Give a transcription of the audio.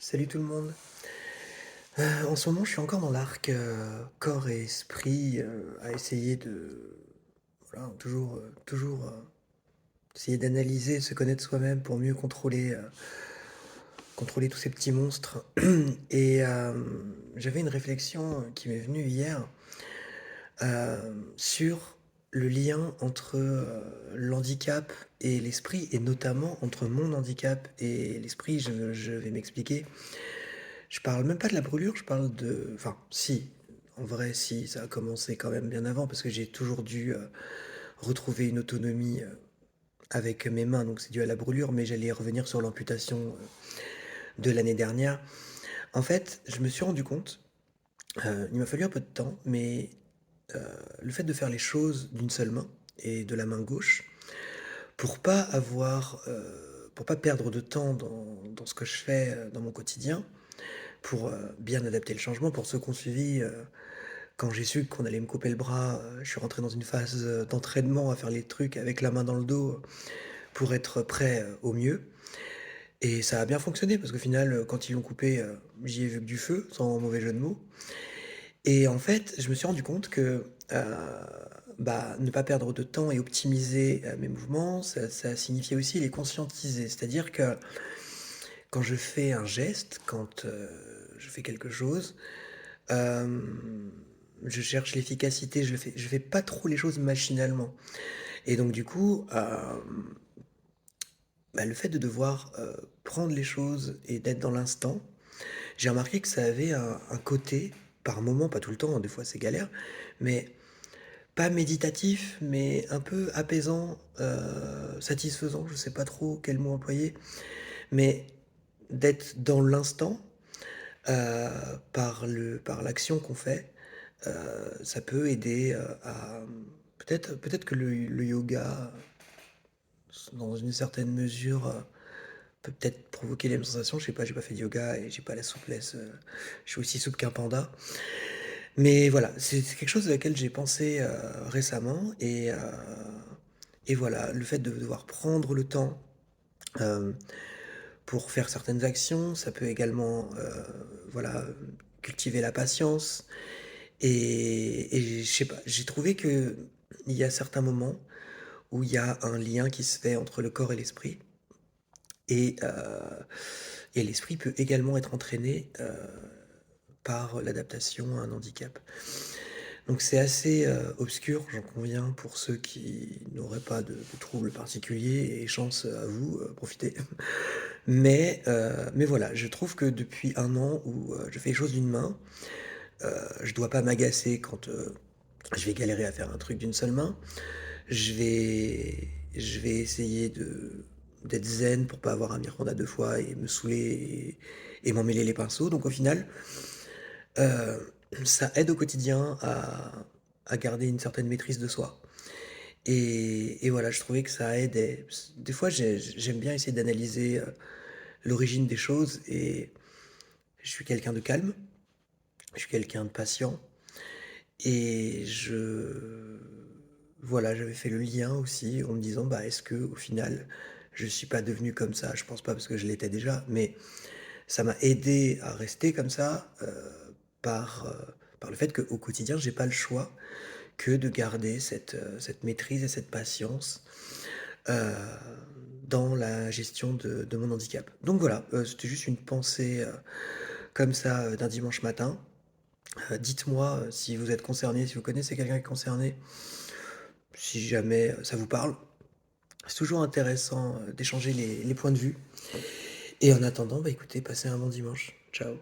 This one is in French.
Salut tout le monde. En ce moment, je suis encore dans l'arc corps et esprit, à essayer de, voilà, toujours essayer d'analyser, de se connaître soi-même pour mieux contrôler tous ces petits monstres. Et j'avais une réflexion qui m'est venue hier sur le lien entre l'handicap et l'esprit, et notamment entre mon handicap et l'esprit. Je vais m'expliquer. Je parle même pas de la brûlure, je parle de... Enfin, si, en vrai, si, ça a commencé quand même bien avant, parce que j'ai toujours dû retrouver une autonomie avec mes mains, donc c'est dû à la brûlure, mais j'allais revenir sur l'amputation de l'année dernière. En fait, je me suis rendu compte, il m'a fallu un peu de temps, mais le fait de faire les choses d'une seule main, et de la main gauche, pour pas perdre de temps dans ce que je fais dans mon quotidien, pour bien adapter le changement, pour ceux qui ont suivi, quand j'ai su qu'on allait me couper le bras, je suis rentré dans une phase d'entraînement à faire les trucs avec la main dans le dos pour être prêt au mieux. Et ça a bien fonctionné parce qu'au final, quand ils l'ont coupé, j'y ai vu que du feu, sans mauvais jeu de mots. Et en fait, je me suis rendu compte que ne pas perdre de temps et optimiser mes mouvements, ça signifiait aussi les conscientiser. C'est-à-dire que quand je fais un geste, quand je fais quelque chose, euh, je cherche l'efficacité, je fais pas trop les choses machinalement. Et donc du coup, le fait de devoir prendre les choses et d'être dans l'instant, j'ai remarqué que ça avait un côté, par moment, pas tout le temps, hein, des fois c'est galère, mais pas méditatif, mais un peu apaisant, satisfaisant, je sais pas trop quel mot employer, mais d'être dans l'instant par l'action qu'on fait, ça peut aider à... Peut-être que le yoga, dans une certaine mesure, peut peut-être provoquer les mêmes sensations. Je sais pas, j'ai pas fait de yoga et j'ai pas la souplesse. Je suis aussi souple qu'un panda. Mais voilà, c'est quelque chose à laquelle j'ai pensé récemment. Et voilà, le fait de devoir prendre le temps euh, pour faire certaines actions, ça peut également voilà, cultiver la patience. Et je sais pas, j'ai trouvé que il y a certains moments où il y a un lien qui se fait entre le corps et l'esprit. Et, euh, et l'esprit peut également être entraîné par l'adaptation à un handicap. Donc c'est assez obscur, j'en conviens, pour ceux qui n'auraient pas de troubles particuliers, et chance à vous, profitez. Mais voilà, je trouve que depuis un an où je fais les choses d'une main, je dois pas m'agacer quand je vais galérer à faire un truc d'une seule main. Je vais essayer d'être zen pour pas avoir à m'y reprendre à deux fois et me saouler et m'emmêler les pinceaux. Donc au final, euh, ça aide au quotidien à garder une certaine maîtrise de soi. Et voilà, je trouvais que ça aidait. Des fois, j'aime bien essayer d'analyser l'origine des choses, et je suis quelqu'un de calme, je suis quelqu'un de patient, et voilà, j'avais fait le lien aussi en me disant, bah, est-ce que au final, je suis pas devenu comme ça? Je pense pas, parce que je l'étais déjà, mais ça m'a aidé à rester comme ça par le fait qu'au quotidien, j'ai pas le choix que de garder cette maîtrise et cette patience euh, dans la gestion de mon handicap. Donc voilà, c'était juste une pensée comme ça d'un dimanche matin. Dites-moi si vous êtes concerné, si vous connaissez quelqu'un qui est concerné, si jamais ça vous parle. C'est toujours intéressant d'échanger les points de vue. Et en attendant, bah écoutez, passez un bon dimanche. Ciao.